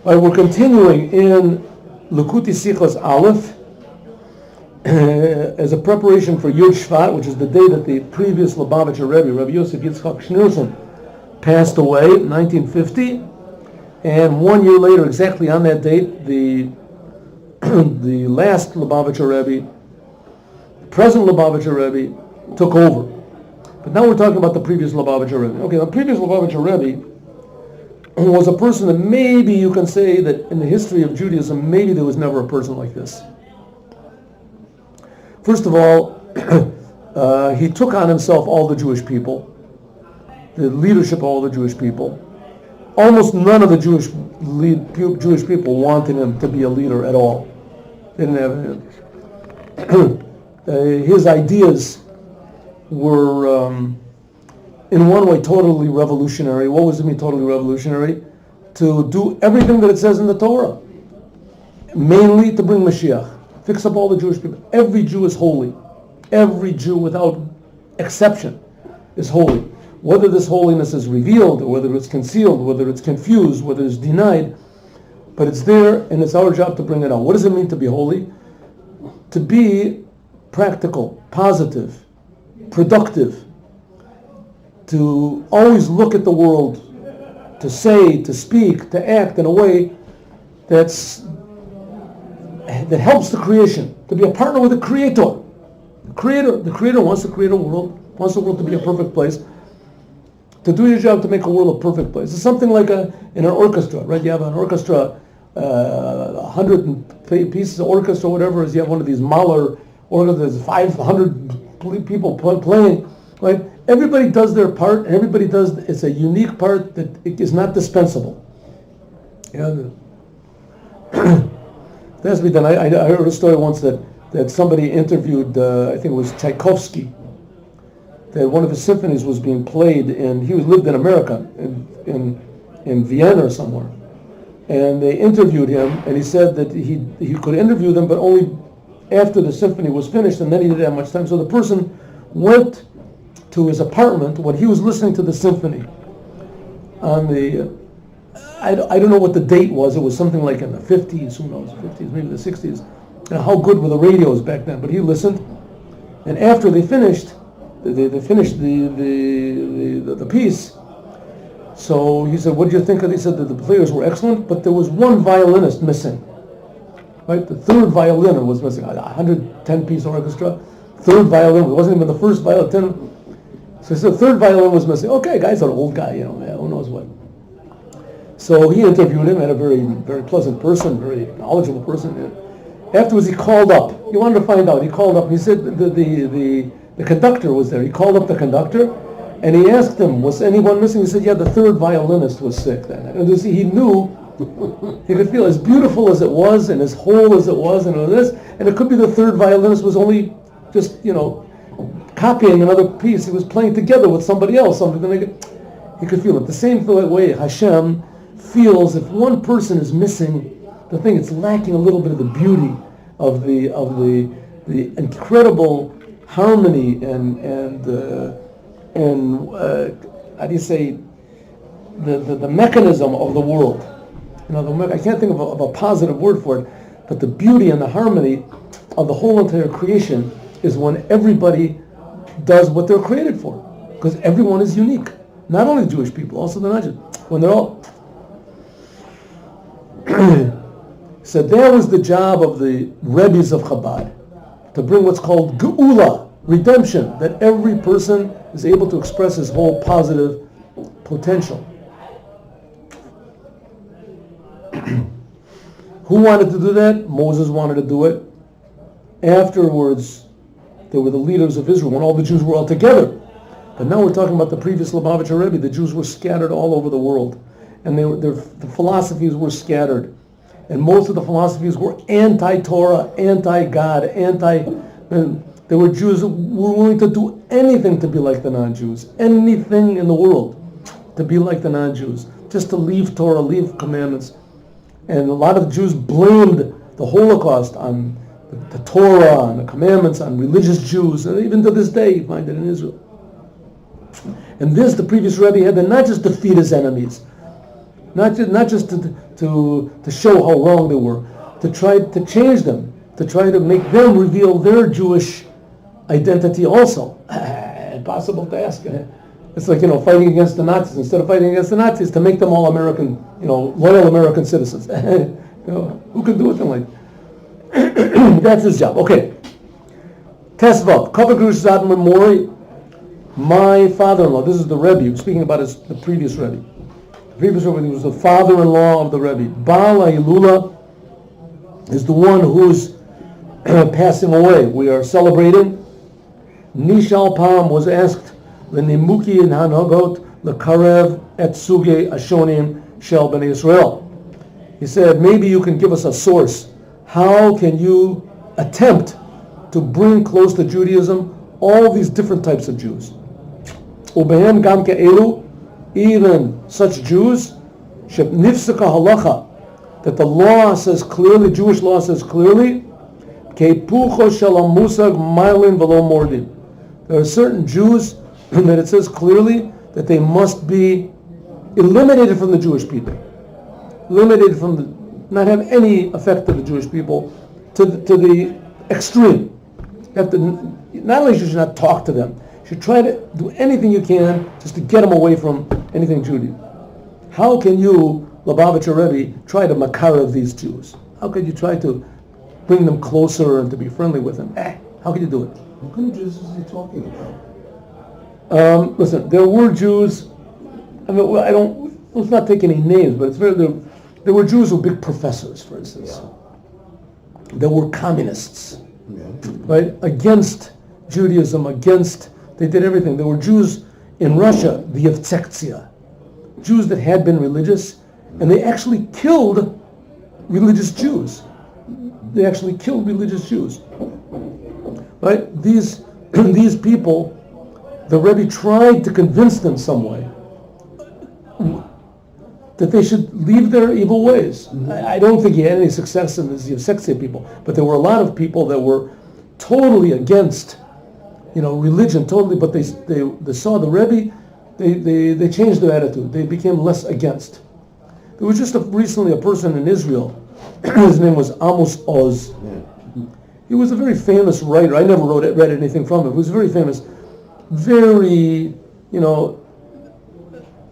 Right, we're continuing in Likutei Sichos Aleph as a preparation for Yud Shvat, which is the day that the previous Lubavitcher Rebbe, Rabbi Yosef Yitzchak Schneerson, passed away in 1950. And 1 year later, exactly on that date, the last Lubavitcher Rebbe, present Lubavitcher Rebbe, took over. But now we're talking about the previous Lubavitcher Rebbe. Okay, the previous Lubavitcher Rebbe was a person that maybe you can say that in the history of Judaism, maybe there was never a person like this. First of all, he took on himself all the Jewish people, the leadership of all the Jewish people. Almost none of the Jewish people wanted him to be a leader at all. They didn't have his ideas were, in one way, totally revolutionary. What does it mean, totally revolutionary? To do everything that it says in the Torah. Mainly to bring Mashiach. Fix up all the Jewish people. Every Jew is holy. Every Jew, without exception, is holy. Whether this holiness is revealed, or whether it's concealed, whether it's confused, whether it's denied, but it's there, and it's our job to bring it out. What does it mean to be holy? To be practical, positive, productive, to always look at the world, to say, to speak, to act in a way that helps the creation, to be a partner with the Creator. The Creator wants to create a world, wants the world to be a perfect place. To do your job to make a world a perfect place. It's something like in an orchestra, right? You have an orchestra, 100 pieces of orchestra, whatever it is. You have one of these Mahler orchestras, there's 500 people playing, right? Everybody does their part, and everybody does, it's a unique part that is not dispensable. Yeah. That has to be done. I heard a story once that somebody interviewed, I think it was Tchaikovsky, that one of his symphonies was being played, and he lived in America, in Vienna or somewhere. And they interviewed him, and he said that he could interview them, but only after the symphony was finished, and then he didn't have much time. So the person went to his apartment when he was listening to the symphony. On the, I don't know what the date was. It was something like in the 50s, who knows, 50s, maybe the 60s. And how good were the radios back then? But he listened, and after they finished, they finished the piece. So he said, "What did you think of it?" He said that the players were excellent, but there was one violinist missing. Right, the third violin was missing. 110-piece orchestra, third violin. It wasn't even the first violin. So he said the third violin was missing. Okay, guy's an old guy, who knows what. So he interviewed him, and a very, very pleasant person, very knowledgeable person. Afterwards, he called up. He wanted to find out. He called up. He said the conductor was there. He called up the conductor, and he asked him, "Was anyone missing?" He said, "Yeah, the third violinist was sick that night." And he knew, he could feel as beautiful as it was, and as whole as it was, and all this. And it could be the third violinist was only just, copying another piece. He was playing together with somebody else. He could feel it. The same way Hashem feels if one person is missing the thing, it's lacking a little bit of the beauty of the incredible harmony and how do you say, the mechanism of the world. I can't think of a positive word for it, but the beauty and the harmony of the whole entire creation is when everybody does what they're created for, because everyone is unique. Not only Jewish people, also the non-Jews. When they're all so that was the job of the Rebbes of Chabad, to bring what's called Geula, redemption, that every person is able to express his whole positive potential. Who wanted to do that? Moses wanted to do it. Afterwards, there were the leaders of Israel when all the Jews were all together. But now we're talking about the previous Lubavitcher Rebbe. The Jews were scattered all over the world, and the philosophies were scattered. And most of the philosophies were anti-Torah, anti-God, there were Jews who were willing to do anything to be like the non-Jews. Anything in the world to be like the non-Jews. Just to leave Torah, leave commandments. And a lot of Jews blamed the Holocaust on the Torah, on the commandments, on religious Jews. And even to this day, you find it in Israel. And this, the previous Rebbe had to not just defeat his enemies, not just to show how wrong they were, to try to change them, to try to make them reveal their Jewish identity also. Impossible to ask. It's like, fighting against the Nazis. Instead of fighting against the Nazis, to make them all American, loyal American citizens. Who can do a thing like that? That's his job. Okay. Tesvav. Kavagrush Zad Memori. My father-in-law. This is the Rebbe. Speaking about the previous Rebbe. The previous Rebbe was the father-in-law of the Rebbe. Baal Hilula is the one who's passing away. We are celebrating. Nishal Pam was asked, L'nimuki in Hanagot L'karev et Suge Ashonim Shel Bnei Israel. He said, maybe you can give us a source. How can you attempt to bring close to Judaism all these different types of Jews? Ubehem gam ke'elu, even such Jews, nifsaka halacha, that the law says clearly, Jewish law says clearly, ke'pucho shel musag mailin v'lo mordin. There are certain Jews that it says clearly that they must be eliminated from the Jewish people, eliminated from not have any effect on the Jewish people, to the extreme. You have to, not only should you not talk to them, you should try to do anything you can just to get them away from anything Judaism. How can you, Lubavitcher Rebbe, try to makarav these Jews? How can you try to bring them closer and to be friendly with them? How can you do it? What kind of Jews is he talking about? Listen, there were Jews. Let's not take any names, but there were Jews who were big professors, for instance. Yeah. There were communists, Yeah. right? Against Judaism, they did everything. There were Jews in Russia, the Yevtsektia, Jews that had been religious, and they actually killed religious Jews. They actually killed religious Jews. Right? These people, the Rebbe tried to convince them some way that they should leave their evil ways. Mm-hmm. I don't think he had any success in these Yevsektia people, but there were a lot of people that were totally against, religion, totally. But they saw the Rebbe, they changed their attitude. They became less against. There was just recently a person in Israel. His name was Amos Oz. He was a very famous writer. I never read anything from him. He was very famous, very,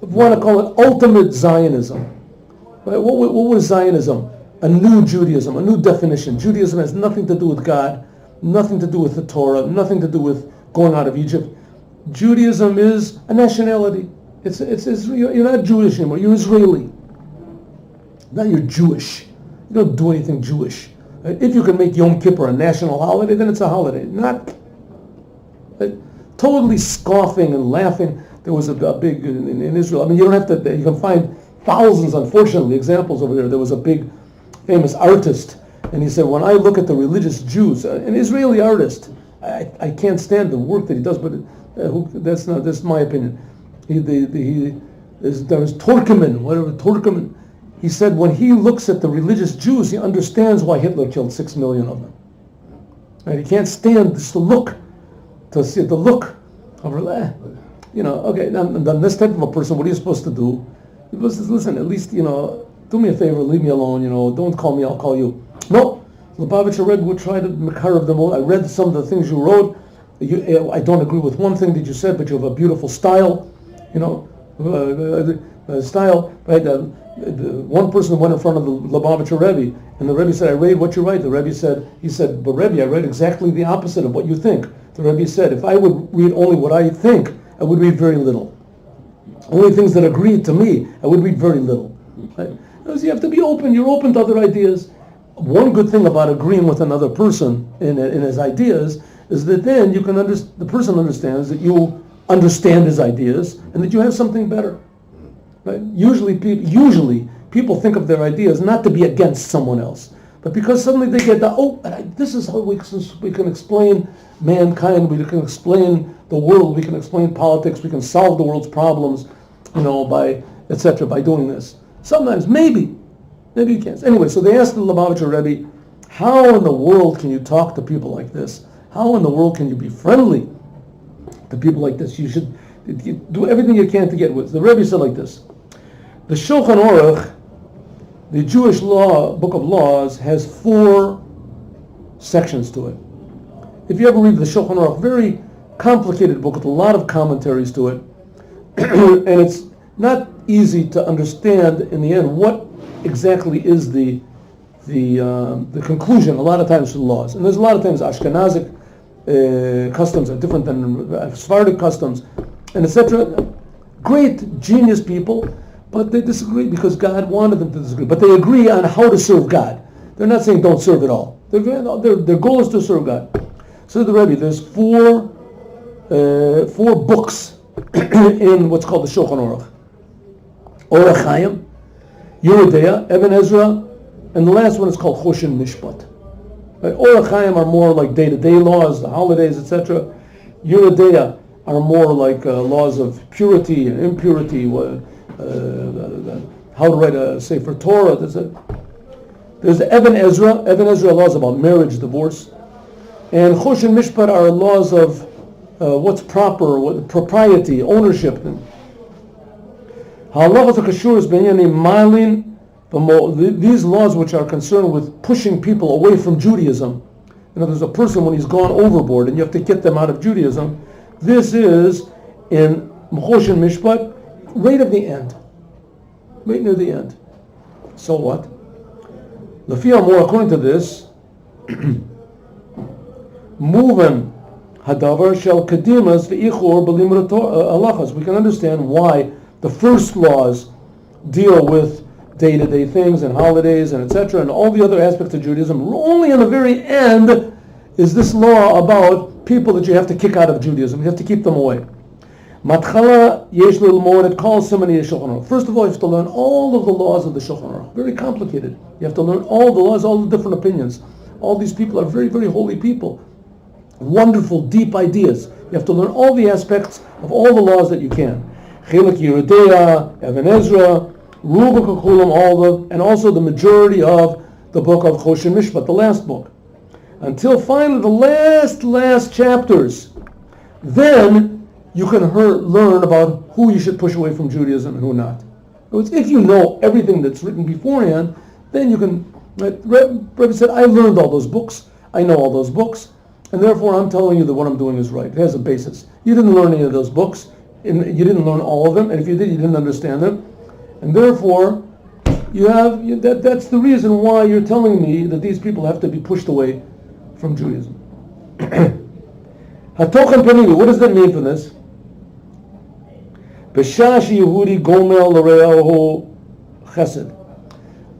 want to call it ultimate Zionism. Right? What was Zionism? A new Judaism, a new definition. Judaism has nothing to do with God, nothing to do with the Torah, nothing to do with going out of Egypt. Judaism is a nationality. You're not Jewish anymore. You're Israeli. Now you're Jewish. You don't do anything Jewish. If you can make Yom Kippur a national holiday, then it's a holiday. Not totally scoffing and laughing. There was a big in Israel. I mean, you don't have to. You can find thousands, unfortunately, examples over there. There was a big, famous artist, and he said, when I look at the religious Jews, an Israeli artist, I can't stand the work that he does. But that's my opinion. There's Turkmen, whatever Turkmen. He said when he looks at the religious Jews, he understands why Hitler killed 6 million of them. Right? He can't stand just to see the look of, okay, now this type of a person, what are you supposed to do? You're supposed to listen, at least, do me a favor, leave me alone, don't call me, I'll call you. No, Lubavitcher Rebbe would try to makarav them all. I read some of the things you wrote. I don't agree with one thing that you said, but you have a beautiful style, style, right? One person went in front of the Lubavitcher Rebbe, and the Rebbe said, I read what you write. The Rebbe said, but Rebbe, I read exactly the opposite of what you think. The Rebbe said, if I would read only what I think, I would read very little. Only things that agree to me, I would read very little. Right? Because you have to be open. You're open to other ideas. One good thing about agreeing with another person in his ideas is that then you can the person understands that you understand his ideas and that you have something better. Right? Usually people think of their ideas not to be against someone else, but because suddenly they get this is how we can explain mankind, we can explain the world, we can explain politics, we can solve the world's problems, by etc. by doing this. Sometimes, maybe you can't. Anyway, so they asked the Lubavitcher Rebbe, how in the world can you talk to people like this? How in the world can you be friendly to people like this? You should do everything you can to get with. The Rebbe said like this. The Shulchan Aruch, The Jewish law, Book of Laws, has 4 sections to it. If you ever read the Shulchan Aruch, very complicated book with a lot of commentaries to it, and it's not easy to understand in the end what exactly is the conclusion a lot of times for the laws. And there's a lot of times Ashkenazic customs are different than Sephardic customs, and etc. Great, genius people, but they disagree because God wanted them to disagree. But they agree on how to serve God. They're not saying don't serve at all. Their goal is to serve God. So the Rebbe, there's 4 books in what's called the Shulchan Aruch. Or Chaim, Yeridea, Eben Ezra, and the last one is called Choshen Mishpat. Right? Or Chaim are more like day-to-day laws, the holidays, etc. Yeridea are more like laws of purity and impurity, how to write a Sefer Torah. There's the Eben Ezra. Eben Ezra are laws about marriage, divorce. And Choshen Mishpat are laws of what's proper, propriety, ownership. These laws which are concerned with pushing people away from Judaism. You know, there's a person when he's gone overboard and you have to get them out of Judaism. This is in Choshen Mishpat, right at the end. Right near the end. So what? According to this, Muvan Hadavar shel Kadimas v'ichur b'limud halachas. We can understand why the first laws deal with day-to-day things and holidays and etc. and all the other aspects of Judaism. Only in the very end is this law about people that you have to kick out of Judaism. You have to keep them away. Matchala yesh l'ilmod, it calls somebody a Shulchan Aruch. First of all, you have to learn all of the laws of the Shulchan Aruch. Very complicated. You have to learn all the laws, all the different opinions. All these people are very, very holy people. Wonderful, deep ideas. You have to learn all the aspects of all the laws that you can. Chelik Yeridea, Even Ezra, Rubik Kulam, and also the majority of the book of Choshen Mishpat, the last book. Until finally the last chapters. Then you can learn about who you should push away from Judaism and who not. If you know everything that's written beforehand, then you can. Rebbe said, I learned all those books. I know all those books. And therefore I'm telling you that what I'm doing is right. It has a basis. You didn't learn any of those books. You didn't learn all of them. And if you did, you didn't understand them. And therefore, that's the reason why you're telling me that these people have to be pushed away from Judaism. Hatochen Panini, what does that mean for this? Beshash Yehudi Gomel L'Re'ahu Chesed.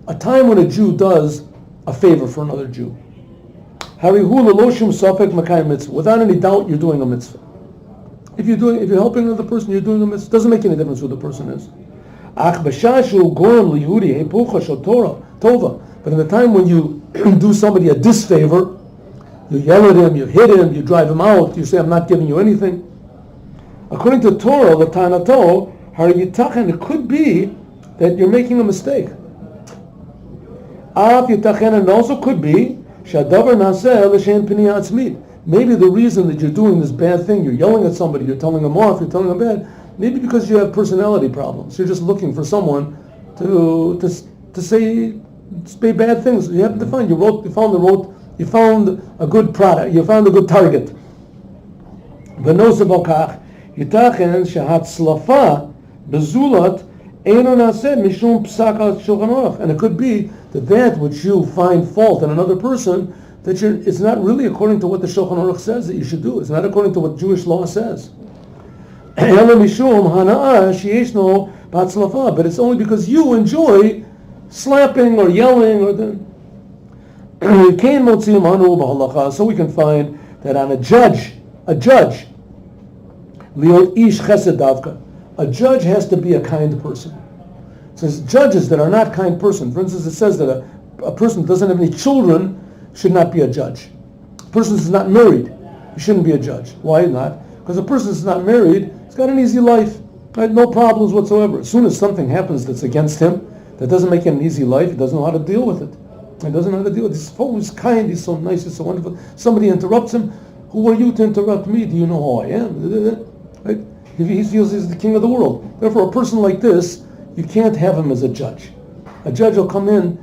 A time when a Jew does a favor for another Jew. Harihu L'Loshim Safek Makayim Mitzvah. Without any doubt, you're doing a mitzvah. If you're helping another person, you're doing a mitzvah. It doesn't make any difference who the person is. Ach Beshashu Gorim L'Yehudi Hepucha Shel Torah Tova. But in the time when you do somebody a disfavor, you yell at him, you hit him, you drive him out, you say, I'm not giving you anything. According to Torah, the Tanato, Hariyitachen, it could be that you're making a mistake. Af Yitachen, and it also could be Shadavar Naseh L'Shem Pini Atzmit. Maybe the reason that you're doing this bad thing, you're yelling at somebody, you're telling them off, you're telling them bad, maybe because you have personality problems. You're just looking for someone to say bad things. You happen to find you found a good product, you found a good target. V'nosavokach yitachen shehatzlafa bezulat eino naseh mishum psak al Shulchan Aruch. And it could be that which you find fault in another person, it's not really according to what the Shulchan Aruch says that you should do. It's not according to what Jewish law says. But it's only because you enjoy slapping or yelling or so we can find that on a judge, a judge has to be a kind person. Since judges that are not kind person, for instance, it says that a person that doesn't have any children should not be a judge. A person who's not married, he shouldn't be a judge. Why not? Because a person who's not married, he's got an easy life, right? No problems whatsoever. As soon as something happens that's against him, that doesn't make him an easy life, he doesn't know how to deal with it. He doesn't know how to deal with it. He's always kind, he's so nice, he's so wonderful. Somebody interrupts him, who are you to interrupt me? Do you know who I am? Right? He feels he's the king of the world. Therefore, a person like this, you can't have him as a judge. A judge will come in,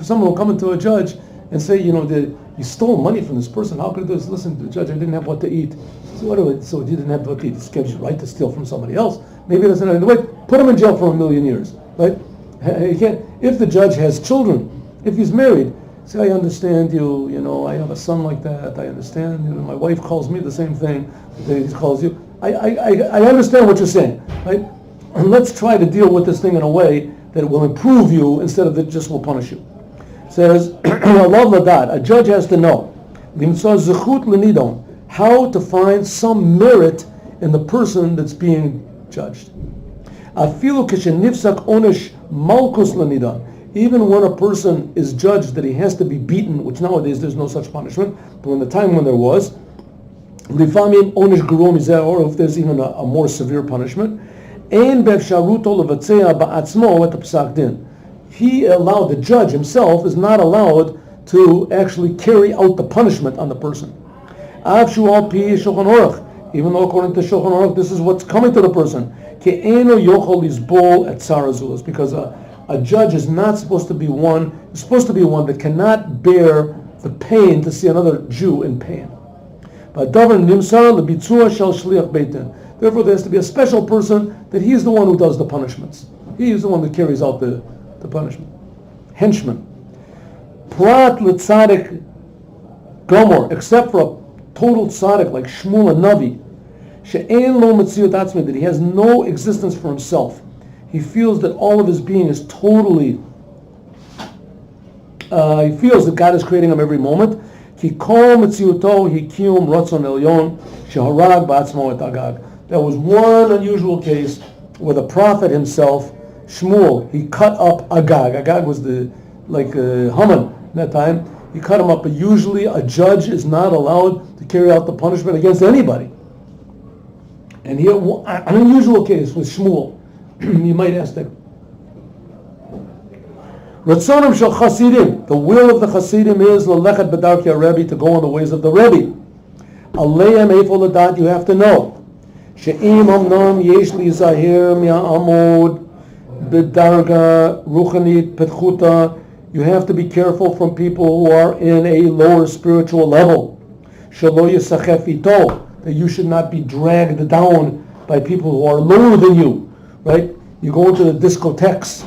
someone will come into a judge and say, you stole money from this person. How could you do this? Listen, the judge, I didn't have what to eat. So you didn't have what to eat. This gives you right to steal from somebody else. Maybe it doesn't have to wait. Put him in jail for 1,000,000 years, right? You can't. If the judge has children, if he's married, say, I understand you. I have a son like that. I understand. My wife calls me the same thing that he calls you. I understand what you're saying, right? And let's try to deal with this thing in a way that it will improve you instead of that just will punish you. It says, a judge has to know how to find some merit in the person that's being judged. Even when a person is judged that he has to be beaten, which nowadays there's no such punishment, but in the time when there was, or if there's even a more severe punishment, he allowed, the judge himself is not allowed to actually carry out the punishment on the person. Even though according to Shulchan Aruch, this is what's coming to the person. Because a judge is not supposed to be one, is supposed to be one that cannot bear the pain to see another Jew in pain. Therefore, there has to be a special person that he is the one who does the punishments. He is the one that carries out the punishment. Henchman. Prat l'tzadik gomor, except for a total tzaddik like Shmuel and Navi, she'en lo metziut atzmi, that he has no existence for himself. He feels that all of his being is totally, he feels that God is creating him every moment. Ki kol metziuto hi kiyum ratzon elyon sheharag ba'atzmo et Agag. There was one unusual case where the prophet himself, Shmuel, he cut up Agag. Agag was Haman at that time. He cut him up, but usually a judge is not allowed to carry out the punishment against anybody. And here, an unusual case with Shmuel. You might ask that. Ratzonim shel Chassidim. The will of the Chassidim is l'lechet b'darkei Rebbe, to go on the ways of the Rebbe. Aleim eifo l'dat, you have to know. She'im amnam yesh li zahir mi'amod b'darga ruchanit petchuta. You have to be careful from people who are in a lower spiritual level. Shelo yisachef ito, that you should not be dragged down by people who are lower than you. Right? You go into the discotheques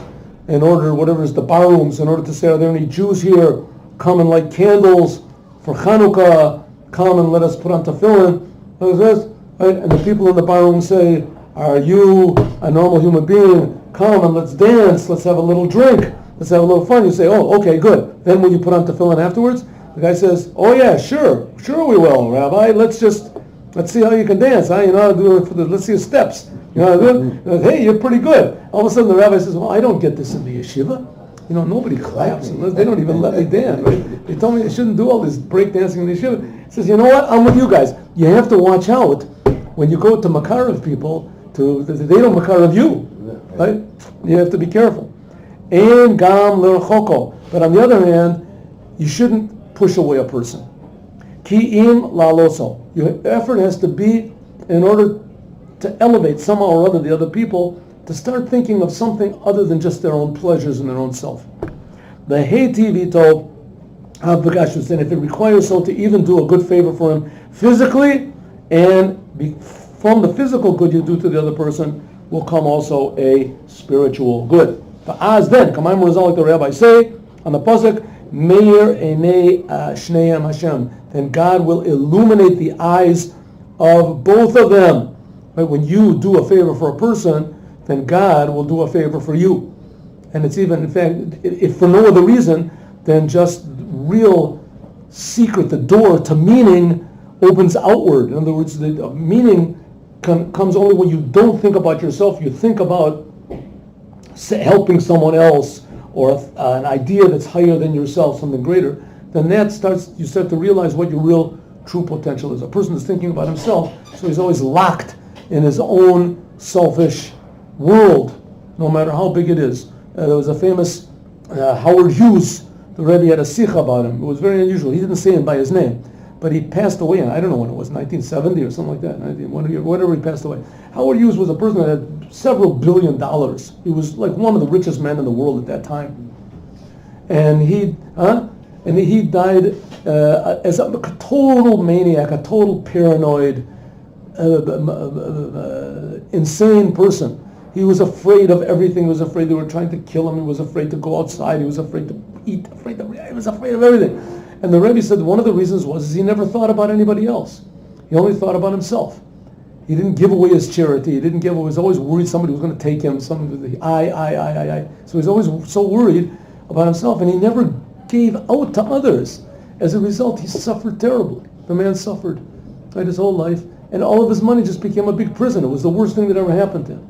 in order, whatever is the bar rooms, in order to say, are there any Jews here? Come and light candles for Chanukah. Come and let us put on tefillin. Right? And the people in the bar room say, are you a normal human being? Come and let's dance. Let's have a little drink. Let's have a little fun. You say, oh, okay, good. Then when you put on tefillin afterwards, the guy says, oh yeah, sure we will, Rabbi. Let's see how you can dance. You know how to do it let's see your steps. You know how to do it? Hey, you're pretty good. All of a sudden the rabbi says, well, I don't get this in the yeshiva. Nobody claps. They don't even let me dance. Right? They told me I shouldn't do all this break dancing in the yeshiva. He says, you know what? I'm with you guys. You have to watch out when you go to Makarav people, they don't Makarav you. Right? You have to be careful. And gam l'rchoko. But on the other hand, you shouldn't push away a person. Ki'im la'loso. Your effort has to be in order to elevate somehow or other the other people, to start thinking of something other than just their own pleasures and their own self. The heitivito hav'b'kashus, and if it requires so to even do a good favor for him physically, and from the physical good you do to the other person will come also a spiritual good. But as then, Kamayim Razal, like the rabbi say on the pasuk, Meir Einei Shneim Hashem, then God will illuminate the eyes of both of them. Right? When you do a favor for a person, then God will do a favor for you. And it's even, in fact, if for no other reason than just real secret, the door to meaning opens outward. In other words, the meaning comes only when you don't think about yourself, you think about helping someone else, or an idea that's higher than yourself, something greater. Then you start to realize what your real true potential is. A person is thinking about himself, so he's always locked in his own selfish world, no matter how big it is. There was a famous Howard Hughes, the Rebbe had a sikha about him. It was very unusual. He didn't say him by his name, but he passed away, I don't know when it was, 1970 or something like that, whatever he passed away. Howard Hughes was a person that had several $billion. He was like one of the richest men in the world at that time. And he died as a total maniac, a total paranoid, insane person. He was afraid of everything. He was afraid they were trying to kill him. He was afraid to go outside. He was afraid to eat. He was afraid of everything. And the Rebbe said one of the reasons was he never thought about anybody else. He only thought about himself. He didn't give away his charity. He was always worried somebody was going to take him. I. So he's always so worried about himself, and he never gave out to others. As a result, he suffered terribly. The man suffered his whole life, and all of his money just became a big prison. It was the worst thing that ever happened to him.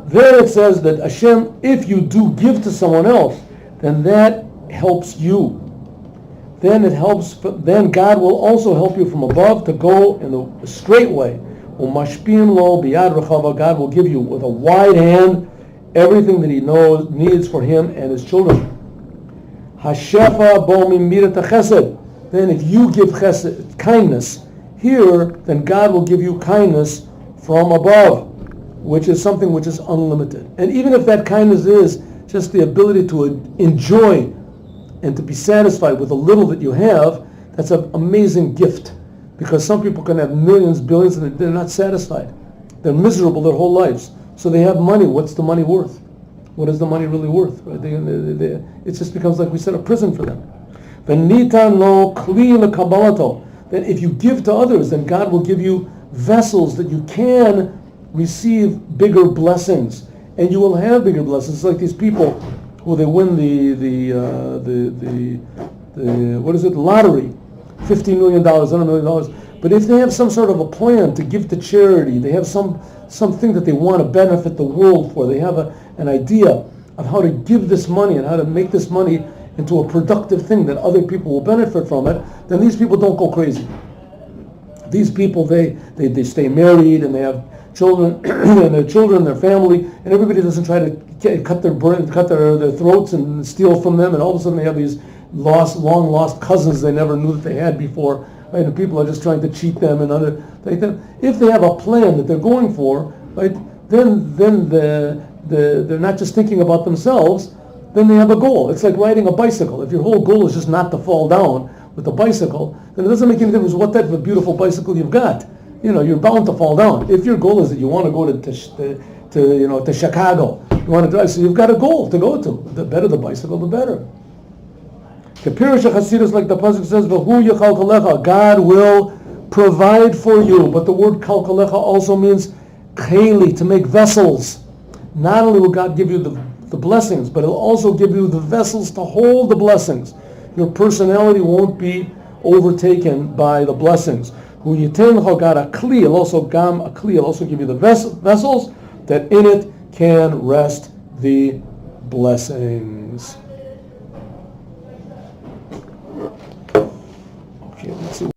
There it says that Hashem, if you do give to someone else, then that helps you. Then God will also help you from above to go in the straight way. God will give you with a wide hand everything that He needs for Him and His children. Hashefa bo mimidat chesed. Then if you give chesed, kindness, here, then God will give you kindness from above, which is something which is unlimited. And even if that kindness is just the ability to enjoy and to be satisfied with the little that you have, that's an amazing gift. Because some people can have millions, billions, and they're not satisfied. They're miserable their whole lives. So they have money. What's the money worth? What is the money really worth? Right? It just becomes, like we said, a prison for them. Then if you give to others, then God will give you vessels that you can receive bigger blessings, and you will have bigger blessings. It's like these people who they win the lottery, $15 million, $100 million. But if they have some sort of a plan to give to charity, they have something that they want to benefit the world for, they have an idea of how to give this money and how to make this money into a productive thing that other people will benefit from it, then these people don't go crazy. These people, they stay married and they have children and their children, their family, and everybody doesn't try to cut their throats and steal from them, and all of a sudden they have these long lost cousins they never knew that they had before. Right? And people are just trying to cheat them and other like that. If they have a plan that they're going for, right, then they're not just thinking about themselves. Then they have a goal. It's like riding a bicycle. If your whole goal is just not to fall down with a bicycle, then it doesn't make any difference what type of beautiful bicycle you've got. You're bound to fall down. If your goal is that you want to go to Chicago, you want to drive, so you've got a goal to go to. The better the bicycle, the better. Kapirish Chassidic, like the pasuk says, "V'hu yechalkalecha," God will provide for you. But the word kalkalecha also means cheli, to make vessels. Not only will God give you the blessings, but He'll also give you the vessels to hold the blessings. Your personality won't be overtaken by the blessings. Who yiten God a kli, He'll also gam a kli, He'll also give you the vessels that in it can rest the blessings.